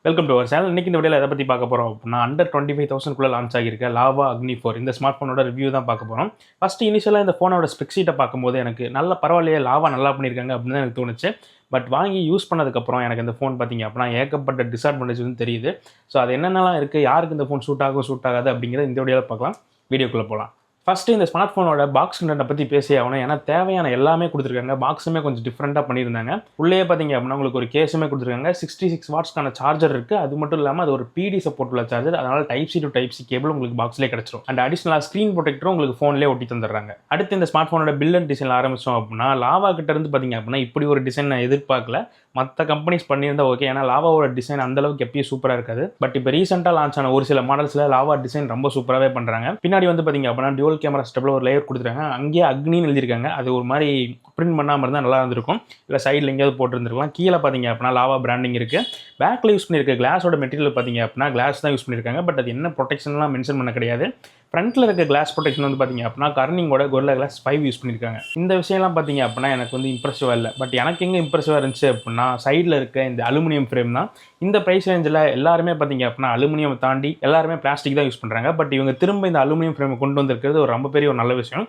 Welcome to our channel. இன்னைக்கு இந்த வீடியோவில் எதை பற்றி பார்க்க போகிறோம் அப்படின்னா, அண்டர் 25,000 லான்ச் ஆகியிருக்க லாவா அக்னி 4 இந்த ஸ்மார்ட் ஃபோனோட ரிவ்யூ தான் பார்க்க போகிறோம். ஃபஸ்ட்டு இனிஷியலாக இந்த ஃபோனோட ஸ்பெக் ஷீட்டை பார்க்கும்போது எனக்கு நல்ல பரவாயில்லையே, லாவா நல்லா பண்ணியிருக்காங்க அப்படின்னு தான் எனக்கு தோணுச்சு. பட் வாங்கி யூஸ் பண்ணதுக்கப்புறம் எனக்கு இந்த ஃபோன் பார்த்தீங்க அப்படின்னா ஏகப்பட்ட டிஸ்அட்வான்டேஜ் வந்து தெரியுது. ஸோ அது என்னென்னலாம் இருக்குது, யாருக்கு இந்த ஃபோன் சூட் ஆகும் சூட் ஆகாது அப்படிங்கிறத இந்த வீடியோவில் பார்க்கலாம். வீடியோக்குள்ளே போகலாம். ஃபஸ்ட்டு இந்த ஸ்மார்ட் ஃபோனோட பாக்ஸ் கண்டென்ட்டை பற்றி பேசி ஆகணும். ஏன்னா தேவையான எல்லாமே கொடுத்துருக்காங்க. பாக்ஸுமே கொஞ்சம் டிஃப்ரெண்ட்டாக பண்ணியிருந்தாங்க. உள்ளே பார்த்தீங்க அப்படின்னா உங்களுக்கு ஒரு கேஸுமே கொடுத்துருக்காங்க. 66 வாட்ஸ்க்கான சார்ஜர் இருக்குது. அது மட்டும் இல்லாமல் அது ஒரு பிடி சப்போர்ட் உள்ள சார்ஜர். அதனால் type C to type C cable உங்களுக்கு பாக்ஸ்லேயே கிடச்சிரும். அண்ட் அடிஷனலாக ஸ்க்ரீன் ப்ரொடெக்டரும் உங்களுக்கு ஃபோன்லேயே ஒட்டி தந்துடுறாங்க. அடுத்து இந்த ஸ்மார்ட் ஃபோனோட பில்ட் அண்ட் டிசைன் ஆரம்பித்தோம் அப்படின்னா, லாவா கிட்ட இருந்து பார்த்தீங்க அப்படின்னா இப்படி ஒரு டிசைன் நான் எதிர்பார்க்கல. மற்ற கம்பெனிஸ் பண்ணியிருந்தா ஓகே, ஏன்னா லாவாவோட டிசைன் அந்தளவுக்கு எப்பயும் சூப்பராக இருக்காது. பட் இப்போ ரீசெண்டாக லான்ச் ஆன ஒரு சில மாடல்ஸில் லாவா டிசைன் ரொம்ப சூப்பராகவே பண்ணுறாங்க. பின்னாடி வந்து பார்த்தீங்க அப்படின்னா டியூவல் கேமரா செட்டப்பில் ஒரு லேயர் கொடுத்துருக்காங்க. அங்கேயே அக்னின்னு எழுதியிருக்காங்க. அது ஒரு மாதிரி பிரிண்ட் பண்ணாமல் இருந்தால் நல்லா இருந்திருக்கும். இல்லை சைடில் எங்கேயாவது போட்டுருந்துருக்கலாம். கீழே பார்த்தீங்க அப்படின்னா லாவா பிராண்டிங் இருக்குது. பேக்கில் யூஸ் பண்ணியிருக்க கிளாஸோட மெட்டீரியல் பார்த்தீங்க அப்படின்னா கிளாஸ் தான் யூஸ் பண்ணியிருக்காங்க. பட் அது என்ன ப்ரொடெக்ஷன்லாம் மென்ஷன் பண்ண கிடையாது. ஃப்ரண்ட்டில் இருக்க கிளாஸ் ப்ரொடெக்ஷன் வந்து பார்த்தீங்க அப்படின்னா கர்னிங்கோட கொரில்லா கிளாஸ் 5 யூஸ் பண்ணியிருக்காங்க. இந்த விஷயம்லாம் பார்த்தீங்க அப்படின்னா எனக்கு வந்து இம்ப்ரெசிவாக இல்லை. பட் எனக்கு எங்கே இம்ப்ரெசிவாக இருந்துச்சு அப்படின்னா, சைடில் இருக்க இந்த அலுமினியம் ஃப்ரேம் தான். இந்த ப்ரைஸ் ரேஞ்சில் எல்லாருமே பார்த்தீங்க அப்படின்னா அலுமினியம் தாண்டி எல்லாருமே பிளாஸ்டிக் தான் யூஸ் பண்ணுறாங்க. பட் இவங்க திரும்ப இந்த அலுமினியம் ஃப்ரேமை கொண்டு வந்திருக்கிறது ஒரு ரொம்ப பெரிய ஒரு நல்ல விஷயம்.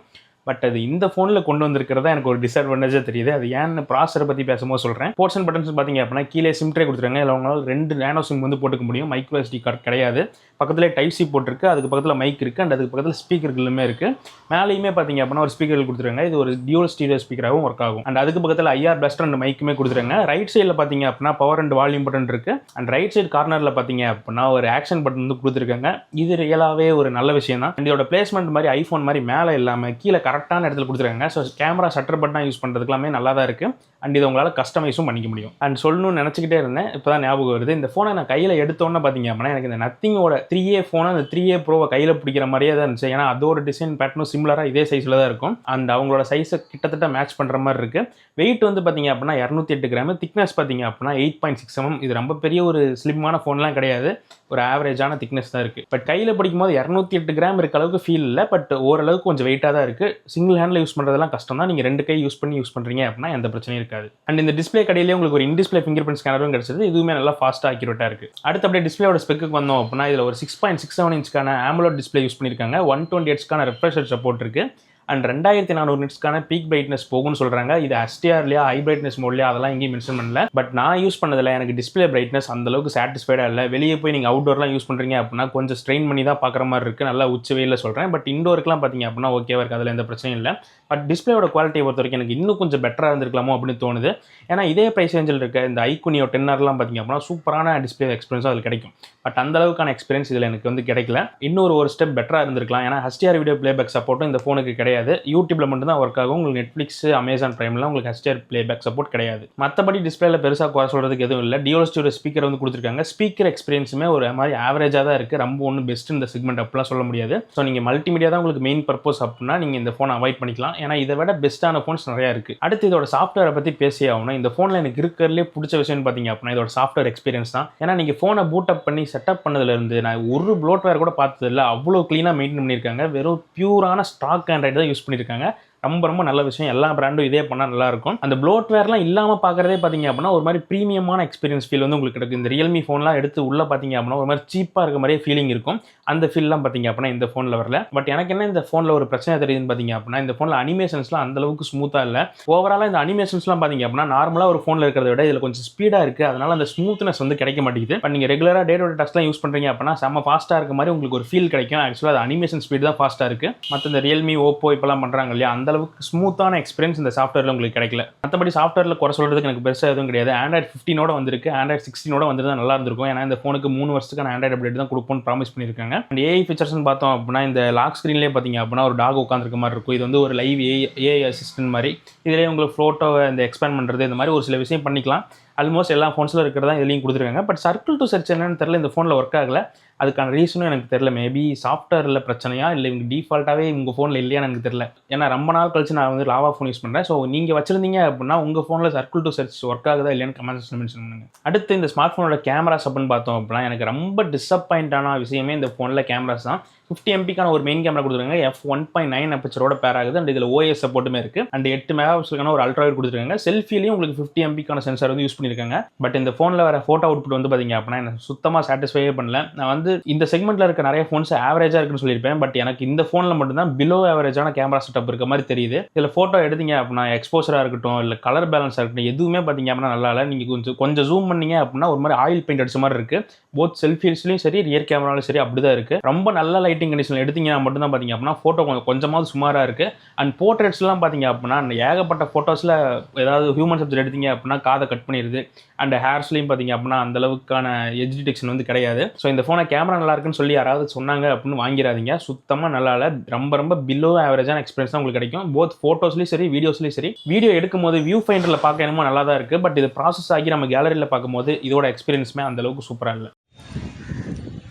பட் அது இந்த ஃபோனில் கொண்டு வந்திருக்கிறதா எனக்கு ஒரு டிஸ்அட்வான்டேஜாக தெரியுது. அது ஏன்னு ப்ராசரை பற்றி பேசும்போது சொல்கிறேன். போர்ட்ஸ் அண்ட் பட்டன்ஸ் பார்த்தீங்க அப்படின்னா கீழே சிம் ட்ரே கொடுத்துருக்காங்க. இல்லை அவங்களால 2 நேனோ சிம் வந்து போட்டுக்க முடியும். மைக்ரோ SD கார்டு கிடையாது. பக்கத்தில் டைப் சி போட்டிருக்கு. அதுக்கு பக்கத்தில் மைக் இருக்குது. அண்ட் அதுக்கு பக்கத்தில் ஸ்பீக்கர்களுமே இருக்குது. மேலேயுமே பார்த்தீங்க அப்படின்னா ஒரு ஸ்பீக்கர் கொடுத்துருக்காங்க. இது ஒரு டியூவல் ஸ்டீரியோ ஸ்பீக்கராகவும் ஒர்க் ஆகும். அண்ட் அதுக்கு பக்கத்தில் IR பிளாஸ்டர் அண்ட் மைக்குமே கொடுத்துருக்காங்க. ரைட் சைடில் பார்த்தீங்க அப்படின்னா பவர் அண்ட் வால்யூம் பட்டன் இருக்குது. அண்ட் ரைட் சைடு கார்னரில் பார்த்தீங்க அப்படின்னா ஒரு ஆக்ஷன் பட்டன் வந்து கொடுத்துருக்காங்க. இது ரியலாகவே ஒரு நல்ல விஷயம் தான். அண்ட் இதோட பிளேஸ்மெண்ட் மாதிரி ஐஃபோன் மாதிரி மேலே இல்லாமல் கீழே கரெக்டான இடத்துல கொடுத்துருக்காங்க. So camera shutter button use பண்ணுறதுக்குலாமே நல்லா தான் இருக்குது. அண்ட் இதை உங்களால் கஸ்டமைஸும் பண்ணிக்க முடியும். அண்ட் சொல்லணும்னு நினச்சிக்கிட்டே இருந்தேன், இப்போ தான் ஞாபகம் வருது. இந்த ஃபோனை நான் கையில் எடுத்தோன்னே பார்த்தீங்க அப்படின்னா எனக்கு இந்த நத்திங்கோட 3A ஃபோனை அந்த 3A ப்ரோவை கையில் பிடிக்கிற மாதிரியே தான் இருந்துச்சு. ஏன்னா அதோட டிசைன் பேட்டர்னும் சிமிலராக இதே சைஸில் தான் இருக்கும். அண்ட் அவங்களோட சைஸை கிட்டத்தட்ட மேட்ச் பண்ணுற மாதிரி இருக்குது. வெயிட் வந்து பார்த்தீங்க அப்படின்னா 208 கிராம். திக்னஸ் பார்த்தீங்க அப்படின்னா 8.6 mm. இது ரொம்ப பெரிய ஒரு ஸ்லிம்மான ஃபோன்லாம் கிடையாது. ஒரு ஆவரேஜான திக்னஸ் தான் இருக்குது. பட் கையில் பிடிக்கும் போது 208 கிராம் இருக்க அளவுக்கு ஃபீல் இல்லை. பட் ஓரளவுக்கு கொஞ்சம் வெயிட்டாக தான் இருக்குது. சிங்கிள் ஹேண்டில் யூஸ் பண்ணுறதுலாம் கஷ்டம் தான். நீங்கள் 2 கை யூஸ் பண்ணுறீங்க அப்படின்னா எந்த பிரச்சனையும் இருக்காது. அண்ட் இந்த டிஸ்பிளே கடையிலே உங்களுக்கு ஒரு இன்டிஸ்பிளே ஃபிங்கர் பிரிண்ட் ஸ்கேனரும் கிடைச்சது. இதுவுமே நல்லா ஃபாஸ்ட்டாக அக்யூரேட்டாக இருக்குது. அடுத்து அப்படியே டிஸ்பிளேயோட ஸ்பெக்குக்கு வந்தோம் அப்படின்னா இதில் ஒரு 6.67 இன்ச்க்கான AMOLED டிஸ்பிளே யூஸ் பண்ணியிருக்காங்க. 120 Hzக்கான ரெஃப்ரெஷ் ரேட் சப்போர்ட் இருக்குது. அண்ட் 2400 நிட்ஸ்க்கான பீக் பிரைட்னஸ் போகும்னு சொல்கிறாங்க. இது HDR-லையா ஹை பிரைட்னஸ் மோட்லையா அதெல்லாம் எங்கேயும் மென்ஷன் பண்ணல. பட் நான் யூஸ் பண்ணதில் எனக்கு டிஸ்பிளே பிரைட்னஸ் அந்தளவுக்கு சாட்டிஸ்ஃபைடாக இல்லை. வெளியே போய் நீங்கள் அவுட்டோர்லாம் யூஸ் பண்ணுறீங்க அப்படின்னா கொஞ்சம் ஸ்ட்ரெயின் பண்ணி தான் பார்க்குற மாதிரி இருக்குது. நல்லா உச்சி வெயிலில் சொல்கிறேன். பட் இண்டோருக்குலாம் பார்த்தீங்க அப்படின்னா ஓகேவாக இருக்குது. அதில் எந்த பிரச்சனையும் இல்லை. பட் டிஸ்பிளேயோட குவாலிட்டியை பொறுத்த வரைக்கும் எனக்கு இன்னும் கொஞ்சம் பெட்டராக இருந்திருக்கலாமோ அப்படின்னு தோணுது. ஏன்னா இதே ப்ரைஸ் ரேஞ்சில் இருக்க இந்த ஐகுனியோ 10Rலாம் பார்த்தீங்க அப்படின்னா சூப்பரான டிஸ்பிளே எக்ஸ்பீரியன்ஸும் அதில் கிடைக்கும். பட் அந்த அளவுக்கான எக்ஸ்பீரியன்ஸ் இதில் எனக்கு வந்து கிடைக்கல. இன்னொரு ஸ்டெப் பெட்டராக இருந்திருக்கலாம். ஏன்னா HDR வீடியோ பிளேபேக் சப்போர்ட்டும் இந்த ஃபோனுக்கு கிடையாது. யூடியூப்ல மட்டும் தான் ஒர்க் ஆகும். உங்களுக்கு நெட்ஃப்ளிக்ஸ், அமேசான் பிரைம்ல உங்களுக்கு HDR பிளேபேக் சப்போர்ட் கிடையாது. மற்றபடி டிஸ்பிளேல பெருசாக குறை சொல்கிறதுக்கு எதுவும் இல்லை. டியூவல் ஸ்டீரியோ ஸ்பீக்கர் வந்து கொடுத்துருக்காங்க. ஸ்பீக்கர் எக்ஸ்பீரியன்ஸுமே ஒரு மாதிரி ஆவரேஜாக தான் இருக்குது. ரொம்ப ஒன்றும் பெஸ்ட் இந்த செக்மெண்ட் அப்படிலாம் சொல்ல முடியாது. ஸோ நீங்கள் மல்டிமீடியா தான் உங்களுக்கு மெயின் பர்பஸ் அப்படின்னா நீங்கள் இந்த ஃபோனை அவாய்ட் பண்ணிக்கலாம். ஏன்னா இதை விட பெஸ்ட்டான ஃபோன்ஸ் நிறையா இருக்குது. அடுத்து இதோட சாஃப்ட்வேரை பற்றி பேசி ஆகணும். இந்த ஃபோனில் எனக்கு இருக்கிறதுலே பிடிச்ச விஷயம்னு பார்த்தீங்க அப்படின்னா இதோட சாஃப்ட்வேர் எக்ஸ்பீரியன்ஸ் தான். ஏன்னா நீங்கள் ஃபோனை பூட் அப் பண்ணி செட்டப் பண்ணதுலேருந்து நான் ஒரு ப்ளோட்வேர் கூட பார்த்ததில்ல. அவ்வளோ க்ளீனாக மெயின்டைன் பண்ணியிருக்காங்க. வெறும் பியூரான ஸ்டாக் ஆண்ட்ராய்டு தான் யூஸ் பண்ணியிருக்காங்க. ரொம்ப நல்ல விஷயம். எல்லா பிராண்டும் இதே பண்ணால் நல்லாயிருக்கும். அந்த ப்ளோட்வேர்லாம் இல்லாமல் பார்க்குறதே பார்த்தீங்க அப்படின்னா ஒரு மாதிரி ப்ரீமியமான எக்ஸ்பீரியன்ஸ் ஃபீல் வந்து உங்களுக்கு கிடைக்கும். இந்த ரியல்மி ஃபோன்லாம் எடுத்து உள்ளே பார்த்தீங்க அப்படின்னா ஒரு மாதிரி சீப்பாக இருக்க மாதிரியே ஃபீலிங் இருக்கும். அந்த ஃபீல்லாம் பார்த்தீங்க அப்படின்னா இந்த ஃபோனில் வரல. பட் எனக்கு என்ன இந்த ஃபோனில் ஒரு பிரச்சனை தெரியுதுன்னு பார்த்தீங்க அப்படின்னா இந்த ஃபோனில் அனிமேஷன்ஸ்லாம் அந்தளவுக்கு ஸ்மூத்தாக இல்லை. ஓவராலாக இந்த அனிமேஷன்ஸ்லாம் பார்த்தீங்க அப்படின்னா நார்மலாக ஒரு ஃபோனில் இருக்கிறத விட இதில் கொஞ்சம் ஸ்பீடாக இருக்குது. அதனால் அந்த ஸ்மூத்னஸ் வந்து கிடைக்க மாட்டேங்குது. பட் நீங்கள் ரெகுலராக டே டு டே டாஸ்க்லாம் யூஸ் பண்ணுறீங்க அப்படின்னா செம்ம ஃபாஸ்ட்டாக இருக்க மாதிரி உங்களுக்கு ஒரு ஃபீல் கிடைக்கும். ஆக்சுவலாக அது அனிமேஷன் ஸ்பீட் தான் ஃபாஸ்ட்டாக இருக்குது. மற்ற இந்த ரியல்மி, ஓப்போ இப்போலாம் பண்ணுறாங்க இல்லையா, அந்தளவுக்கு ஸ்மூத்தான எக்ஸ்பீரியன்ஸ் இந்த சாஃப்ட்வேரில் உங்களுக்கு கிடைக்கல. மற்றபடி சாஃப்ட்வேரில் குறை சொல்கிறதுக்கு எனக்கு பெருசாக எதுவும் கிடையாது. Android 15 வந்திருக்கு. Android 16 வந்திருந்தா நல்லா இருந்திருக்கும். ஏன்னா இந்த ஃபோனுக்கு 3 வருஷத்துக்கான ஆண்ட்ராய்டு அப்டேட் தான் கொடுப்போம்னு ப்ராமிஸ் பண்ணியிருக்காங்க. அண்ட் AI ஃபீச்சர்ஸ்னு பார்த்தோம் அப்படின்னா இந்த லாக் ஸ்க்ரீன்லேயே பார்த்தீங்க அப்படின்னா ஒரு டாக் உட்காந்துருக்க மாதிரி இருக்கும். இது வந்து ஒரு லைவ் AI அசிஸ்டன்ட் மாதிரி. இதிலே உங்களுக்கு ஃபோட்டோவை இந்த எக்ஸ்பேண்ட் பண்ணுறது இந்த மாதிரி ஒரு சில விஷயம் பண்ணிக்கலாம். ஆல்மோஸ்ட் எல்லா ஃபோன்ஸில் இருக்கிறதா இதுலேயும் கொடுத்துருக்காங்க. பட் சர்க்கிள் டு சர்ச் என்னன்னு தெரியல, இந்த ஃபோனில் ஒர்க் ஆகலை. அதுக்கான ரீசனும் எனக்கு தெரியல. மேபி சாஃப்ட்வேரில் பிரச்சனையா இல்லை இவங்க டிஃபால்ட்டாகவே உங்கள் ஃபோனில் இல்லையான்னு எனக்கு தெரியல. ஏன்னா ரொம்ப நாள் கழிச்சு நான் வந்து லாவா ஃபோன் யூஸ் பண்ணுறேன். ஸோ நீங்கள் வச்சிருந்தீங்க அப்படின்னா உங்கள் ஃபோனில் சர்க்கிள் டு சர்ச் ஒர்க் ஆகுதா இல்லையான்னு கமெண்ட் செக்ஷனில் மென்ஷன் பண்ணுங்கள். அடுத்து இந்த ஸ்மார்ட் ஃபோனோட கேமராஸ் அப்படின்னு பார்த்தோம் அப்படின்னா எனக்கு ரொம்ப டிசப்பாயிண்டான விஷயமே இந்த ஃபோனில் கேமராஸ் தான். 50 MP ஒரு மெயின் கேமரா கொடுத்துருக்காங்க. f1.9 அப்பச்சரோட பேர் ஆகுது. அண்ட் இதில் OIS சப்போர்ட்டுமே இருக்குது. அண்ட் 8 மெகாபிக்சலுக்கான ஒரு அல்ட்ரா வைட் கொடுத்துருக்காங்க. செல்ஃபிலையும் உங்களுக்கு 50 MP சென்சார் வந்து யூஸ் பண்ணியிருக்காங்க. பட் இந்த ஃபோனில் வர ஃபோட்டோ அவுட்புட் வந்து பார்த்தீங்க அப்படின்னா எனக்கு சுத்தமாக சாட்டிஸ்ஃபையே பண்ணல. நான் வந்து இந்த செக்மெண்ட்டில் இருக்க நிறைய ஃபோன்ஸ் ஆவரேஜாக இருக்குன்னு சொல்லியிருப்பேன். பட் எனக்கு இந்த ஃபோனில் மட்டும்தான் பிலோ ஆவரேஜான கேமரா செட்டப் இருக்க மாதிரி தெரியுது. இதில் ஃபோட்டோ எடுத்தீங்க அப்படின்னா எக்ஸ்போசராக இருக்கட்டும், இல்லை கலர் பேலன்ஸாக இருக்கட்டும், எதுவுமே பார்த்தீங்க அப்படின்னா நல்லா இல்லை. நீங்கள் கொஞ்சம் ஜூம் பண்ணீங்க அப்படின்னா ஒரு மாதிரி ஆயில் பெயிண்ட் அடிச்ச மாதிரி இருக்குது. போத் செல்ஃபீஸ்லையும் சரி, ரியர் கேமராலும் சரி அப்படி தான் இருக்குது. ரொம்ப நல்ல லைட்டிங் கண்டிஷனில் எடுத்தீங்கன்னா மட்டும்தான் பார்த்தீங்க அப்படின்னா ஃபோட்டோ கொஞ்சமாவது சுமாராக இருக்குது. அண்ட் போர்ட்ரேட்ஸ்லாம் பார்த்தீங்க அப்படின்னா ஏகப்பட்ட ஃபோட்டோஸில் ஏதாவது ஹியூமன் சப்ஜெக்ட் எடுத்தீங்க அப்படின்னா காதை கட் பண்ணிடுது. அண்ட் ஹேர்ஸ்லையும் பார்த்தீங்க அப்படின்னா அந்த அளவுக்கான எட்ஜ் டிடெக்ஷன் வந்து கிடையாது. ஸோ இந்த ஃபோனை கேமரா நல்லா இருக்குன்னு சொல்லி யாராவது சொன்னாங்க அப்படின்னு வாங்கிடாதீங்க. சுத்தமாக நல்லா இல்லை. ரொம்ப பிலோ ஆவரேஜான எக்ஸ்பீரியன்ஸ் தான் உங்களுக்கு கிடைக்கும். போத் ஃபோட்டோஸ்லையும் சரி, வீடியோஸ்லையும் சரி. வீடியோ எடுக்கும் போது வியூ ஃபைண்டரில் பார்க்க என்னமோ நல்லா தான் இருக்குது. பட் இது ப்ராசஸ் ஆகி நம்ம கேலரியில் பார்க்கும்போது இதோட எக்ஸ்பீரியன்ஸுமே அந்த அளவுக்கு சூப்பராக இல்லை.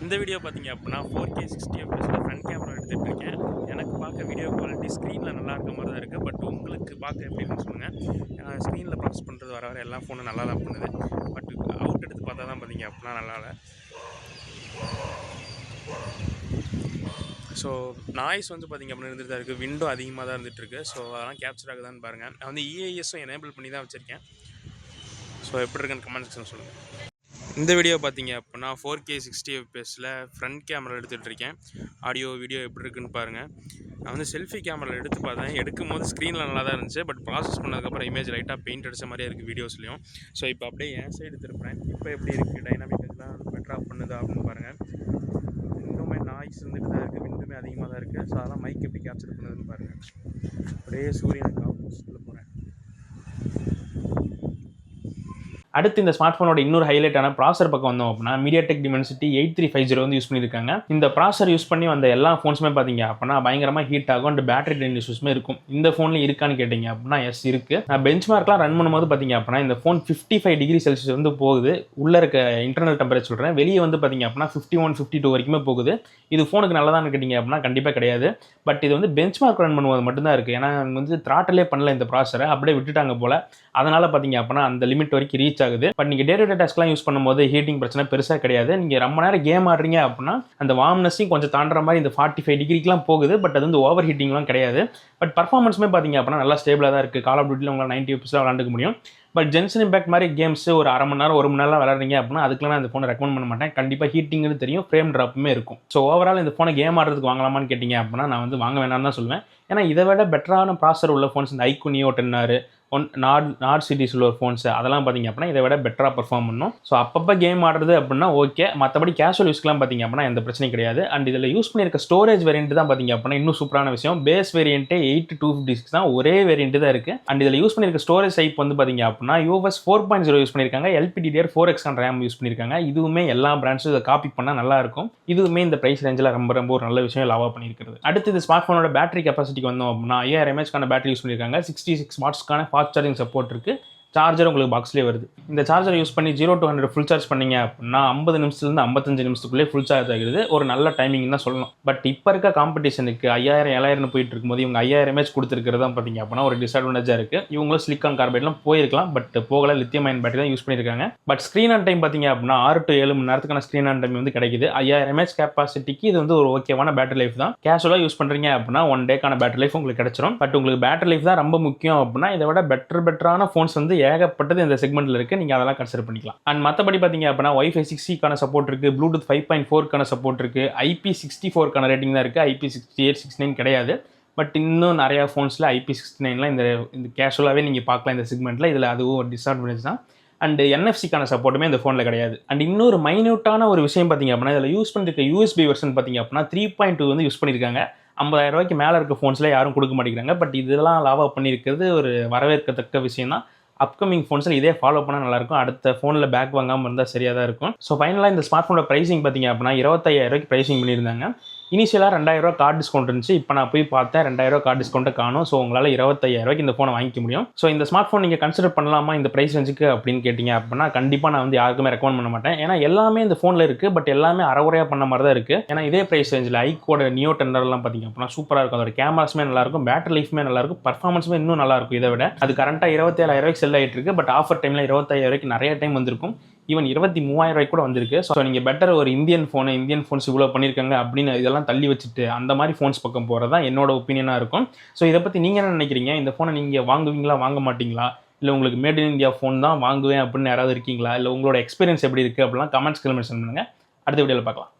இந்த வீடியோ பார்த்தீங்க அப்படின்னா 4K 60 fps ஃப்ரண்ட் கேமரா எடுத்துகிட்டு இருக்கேன். எனக்கு பார்க்க வீடியோ குவாலிட்டி ஸ்க்ரீனில் நல்லா இருக்க மாதிரி தான் இருக்குது. பட் உங்களுக்கு பார்க்க எப்படின்னு சொல்லுங்கள். ஸ்க்ரீனில் ப்ராசஸ் பண்ணுறது வர எல்லா ஃபோனும் நல்லா தான் பண்ணுது. பட் அவுட் எடுத்து பார்த்தா தான் பார்த்தீங்க அப்படின்னா நல்லா இல்லை. ஸோ நாய்ஸ் வந்து பார்த்திங்க அப்படின்னு இருந்துட்டு தான் இருக்குது. விண்டோ அதிகமாக தான் இருந்துகிட்ருக்கு. ஸோ அதெல்லாம் கேப்சர் ஆகுதான்னு பாருங்கள். நான் வந்து EISம் எனேபிள் பண்ணி தான் வச்சுருக்கேன். ஸோ எப்படி இருக்குன்னு கமெண்ட் செக்ஷன் சொல்லுங்கள். இந்த வீடியோ பார்த்தீங்க அப்படின்னா 4K 60 fpsல ஃப்ரண்ட் கேமரா எடுத்துகிட்டு இருக்கேன். ஆடியோ வீடியோ எப்படி இருக்குன்னு பாருங்கள். நான் வந்து செல்ஃபி கேமரா எடுத்து பார்த்தேன். எடுக்கும் போது ஸ்க்ரீனில் நல்லா தான் இருந்துச்சு. பட் ப்ராசஸ் பண்ணதுக்கப்புறம் இமேஜ் லைட்டாக பெயிண்ட் அடித்த மாதிரியே இருக்குது வீடியோஸ்லையும். ஸோ இப்போ அப்படியே என் சைடு திருப்புறேன். இப்போ எப்படி இருக்குது, டைனாமிக் எல்லாம் பெட்டராக பண்ணுதா அப்படின்னு பாருங்கள். இன்னுமே நாய்ஸ் இருந்துட்டு தான் இருக்குது. விண்டுமே அதிகமாக தான் இருக்குது. ஸோ அதெல்லாம் மைக் எப்படி கேப்சர் பண்ணுதுன்னு பாருங்கள். அப்படியே சூரியனுக்கு ஆப்போசிட்டில் போகிறேன். அடுத்து இந்த ஸ்மார்ட் ஃபோனோட இன்னொரு ஹைலைட்டான ப்ராசர் பக்கம் வந்தோம் அப்படின்னா MediaTek Dimensity 8350 வந்து யூஸ் பண்ணியிருக்காங்க. இந்த ப்ராசர் யூஸ் பண்ணி வந்த எல்லா ஃபோன்ஸுமே பார்த்தீங்க அப்படின்னா பயங்கரமாக ஹீட் ஆகும். அண்ட் பேட்டரி ட்ரெயின் இஷ்யூஸுமே இருக்கும். இந்த ஃபோனில் இருக்கான்னு கேட்டிங்க அப்படின்னா எஸ் இருக்குது. நான் பெஞ்ச் மார்க்லாம் ரன் பண்ணும்போது பார்த்தீங்க அப்படின்னா இந்த ஃபோன் 55 டிகிரி செல்சியஸ் வந்து போகுது. உள்ளே இருக்க இன்டர்னல் டெம்பரேச்சர் சொல்கிறேன். வெளியே வந்து பார்த்தீங்க அப்படின்னா 51, 52 வரைக்குமே போகுது. இது ஃபோனுக்கு நல்லதான்னு கேட்டிங்க அப்படின்னா கண்டிப்பாக கிடையாது. பட் இது வந்து பெஞ்ச் மார்க் ரன் பண்ணுவது மட்டும்தான் இருக்குது. ஏன்னா வந்து த்ராட்டிலே பண்ணல இந்த ப்ராசரை, அப்படியே விட்டுட்டாங்க போல். அதனால் பார்த்தீங்க அப்படின்னா அந்த லிமிட் வரைக்கும் ரீச் ஆகுது. பட் நீங்கள் டே டு டே டாஸ்க்லாம் யூஸ் பண்ணும்போது ஹீட்டிங் பிரச்சனை பெருசாக கிடையாது. நீங்கள் ரொம்ப நேரம் கேம் ஆடுறீங்க அப்படின்னா அந்த வார்ம்னஸையும் கொஞ்சம் தாண்டுற மாதிரி இந்த 45 டிகிரிக்கெலாம் போகுது. பட் அது வந்து ஓவர் ஹீட்டிங்லாம் கிடையாது. பட் பர்ஃபார்மன்ஸுமே பார்த்தீங்க அப்படின்னா நல்லா ஸ்டேபிளாக தான் இருக்குது. கால் ஆஃப் டியூட்டியில் உங்களால் 90 fps விளாண்டுக்க முடியும். பட் ஜென்சன் இம்பேக்ட் மாதிரி கேம்ஸ் ஒரு அரை மணி நேரம் 1 மணி நேரம் விளாட்றீங்க அப்படின்னா அதுக்குலாம் நான் இந்த ஃபோனை ரெக்கமெண்ட் பண்ண மாட்டேன். கண்டிப்பாக ஹீட்டிங்னு தெரியும், ஃப்ரேம் ட்ராப்புமே இருக்கும். ஸோ ஓவரால் இந்த ஃபோனை கேம் ஆடுறதுக்கு வாங்கலாமான்னு கேட்டிங்க அப்படின்னா நான் வந்து வாங்க வேணாம்னு தான் சொல்லுவேன். ஏன்னா இதை விட பெட்டரான ப்ராசர் உள்ள ஃபோன்ஸ் இந்த iQOO Neo 10R not series உள்ள ஒரு ஃபோன்ஸ் அதெல்லாம் பார்த்தீங்க அப்படின்னா இதை விட பெட்டராக பர்ஃபார்ம் பண்ணும். ஸோ அப்பப்போ கேம் ஆடுறது அப்படின்னா ஓகே. மற்றபடி கேஷுவல் யூஸ்க்குலாம் பார்த்தீங்க அப்படின்னா எந்த பிரச்சனையும் கிடையாது. அண்ட் இதில் யூஸ் பண்ணியிருக்க ஸ்டோரேஜ் வேரியன்ட் தான் பார்த்தீங்க அப்படின்னா இன்னும் சூப்பரான விஷயம். பேஸ் வேரியன்ட்டே 8256 தான், ஒரே வேரியன்ட் தான் இருக்குது. அண்ட் இதில் யூஸ் பண்ணியிருக்க ஸ்டோரேஜ் டைப் வந்து பார்த்தீங்க அப்படின்னா UFS 4.0 யூஸ் பண்ணியிருக்காங்க. LPDDR4X RAM யூஸ் பண்ணியிருக்காங்க. இதுவுமே எல்லா பிராண்ட்ஸும் இதை காப்பி பண்ணால் நல்லா இருக்கும். இதுவுமே இந்த ப்ரைஸ் ரேஞ்சில் ரொம்ப ஒரு நல்ல விஷயம் லாவாக பண்ணியிருக்கிறது. அடுத்து இந்த ஸ்மார்ட் ஃபோனோட பேட்டரி கெப்பாசிட்டிக்கு வந்தோம் அப்படின்னா 5000 mAh பேட்டரி யூஸ் பண்ணியிருக்காங்க. 66 வாட்ஸ்க்கான ஃபாஸ்ட் சார்ஜிங் சப்போர்ட் இருக்குது. சார்ஜர் உங்களுக்கு பாக்ஸ்லேயே வருது. இந்த சார்ஜர் யூஸ் பண்ணி 0 to 100 ஃபுல் சார்ஜ் பண்ணீங்க அப்படின்னா 50 நிமிஷத்துலேருந்து 55 நிமிஷத்துக்குள்ளே ஃபுல் சார்ஜ் ஆகிடுது. ஒரு நல்ல டைமிங் தான் சொல்லணும். பட் இப்போ இருக்க காம்படிஷனுக்கு 5000 7000 போயிட்டு இருக்கும்போது இவங்க 5000 mAh கொடுத்துருக்கிறது தான் பார்த்தீங்க அப்படின்னா ஒரு டிஸ்அட்வான்டேஜாக இருக்குது. இவங்களும் சிலிக்கான் கார்பைட்லாம் போயிருக்கலாம். பட் போகல, லித்தியம் அயன் பேட்டரி தான் யூஸ் பண்ணியிருக்காங்க. பட் ஸ்க்ரீன் ஆன் டைம் பார்த்தீங்க அப்படின்னா 6 to 7 மணி நேரத்துக்கான ஸ்க்ரீன் ஆன் டைம் வந்து கிடைக்குது. 5000 mAh கெப்பாசிட்டிக்கு இது வந்து ஒரு ஓகேவான பேட்டரி லைஃப் தான். கேஷுவலாக யூஸ் பண்ணுறீங்க அப்படின்னா 1 டேக்கான பேட்டரி லைஃப் உங்களுக்கு கிடைச்சிரும். பட் உங்களுக்கு பேட்டரி லைஃப் தான் ரொம்ப முக்கியம் அப்படின்னா இதை விட பெட்டரான ஃபோன்ஸ் வந்து ஏகப்பட்டது இந்த செக்மெண்ட்ல இருக்கு. நீங்க அதெல்லாம் கன்சிடர் பண்ணிக்கலாம். அண்ட் மற்றபடி பார்த்தீங்க அப்படின்னா Wi-Fi 6E சப்போர்ட் இருக்கு, Bluetooth 5.4 சப்போர்ட் இருக்கு, IP64 ரேட்டிங் தான் இருக்கு. IP68, 69 கிடையாது. பட் இன்னும் நிறையா ஃபோன்ஸில் IP69லாம் இந்த கேஷுவலாகவே நீங்கள் பார்க்கலாம் இந்த செக்மெண்ட்டில். இதில் அதுவும் ஒரு டிஸ்அட்வான்டேஜ் தான். அண்ட் NFC சப்போர்ட்டுமே இந்த ஃபோனில் கிடையாது. அண்ட் இன்னொரு மைன்யூட்டான ஒரு விஷயம் பார்த்தீங்க அப்படின்னா இதில் யூஸ் பண்ணிருக்க USB வெர்ஷன் பார்த்தீங்க அப்படின்னா 3.2 வந்து யூஸ் பண்ணியிருக்காங்க. 50,000 ரூபாய்க்கு மேலே இருக்க ஃபோன்ஸில் யாரும் கொடுக்க மாட்டேங்கிறாங்க. பட் இதெல்லாம் லாவா பண்ணியிருக்கிறது ஒரு வரவேற்கத்தக்க விஷயம் தான். அப்கமிங் ஃபோன்ஸில் இதே ஃபாலோ பண்ணால் நல்லாயிருக்கும். அடுத்த ஃபோனில் பேக் வாங்காமல் இருந்தால் சரியாக தான் இருக்கும். ஸோ ஃபைனலாக இந்த ஸ்மார்ட் ஃபோனோட ப்ரைஸிங் பார்த்தீங்க அப்படின்னா 25,000 ரூபாய்க்கு ப்ரைஸிங் பண்ணியிருந்தாங்க. இனிஷியலாக 2,000 ரூபா கார்டு டிஸ்கவுண்ட் இருந்துச்சு. இப்போ நான் போய் பார்த்தேன் 2,000 ரூபா கார்டு டிஸ்கவுண்ட்டை காணும். ஸோ உங்களால் 25,000 ரூபாய்க்கு இந்த ஃபோனை வாங்கிக்க முடியும். ஸோ இந்த ஸ்மார்ட் ஃபோன் நீங்கள் கன்சிடர் பண்ணலாமா இந்த ப்ரைஸ் ரேஞ்சுக்கு அப்படின்னு கேட்டிங்க அப்படின்னா கண்டிப்பாக நான் வந்து யாருக்குமே ரெக்கமெண்ட் பண்ண மாட்டேன். ஏன்னா எல்லாமே இந்த ஃபோனில் இருக்குது. பட் எல்லாமே அரைகுறையாக பண்ண மாதிரி தான் இருக்குது. ஏன்னா இதே ப்ரைஸ் ரேஞ்சில் iQOO Neo 10Rலாம் பார்த்தீங்க அப்படின்னா சூப்பராக இருக்கும். அதோட கேமராஸுமே நல்லாயிருக்கும், பேட்டரி லைஃப்மே நல்லாயிருக்கும், பர்ஃபார்மன்ஸுமே இன்னும் நல்லாயிருக்கும். இதை விட அது கரண்ட்டாக 27,000 ரூபாய்க்கு செல் ஆகிட்டு இருக்கு. பட் ஆஃபர் டைமில் 25,000 ரூபாய்க்கு நிறைய டைம் வந்திருக்கும். ஈவன் 23,000 ரூபாய்க்கு கூட வந்திருக்கு. ஸோ நீங்கள் பெட்டர் ஒரு இந்தியன் ஃபோன்ஸ் இவ்வளோ பண்ணியிருக்காங்க அப்படின்னு இதெல்லாம் தள்ளி வச்சுட்டு அந்த மாதிரி ஃபோன்ஸ் பக்கம் போகிறது தான் என்னோட ஒப்பீனியனாக இருக்கும். ஸோ இதை பற்றி நீங்கள் என்ன நினைக்கிறீங்க? இந்த ஃபோனை நீங்கள் வாங்குவீங்களா, வாங்க மாட்டீங்களா? இல்லை உங்களுக்கு மேட் இன் இந்தியா ஃபோன் தான் வாங்குவேன் அப்படின்னு யாராவது இருக்கீங்களா? இல்லை உங்களோட எக்ஸ்பீரியன்ஸ் எப்படி இருக்குது அப்படிலாம் கமெண்ட்ஸ்ல மென்ஷன் பண்ணுங்கள். அடுத்த வீடியோவில் பார்க்கலாம்.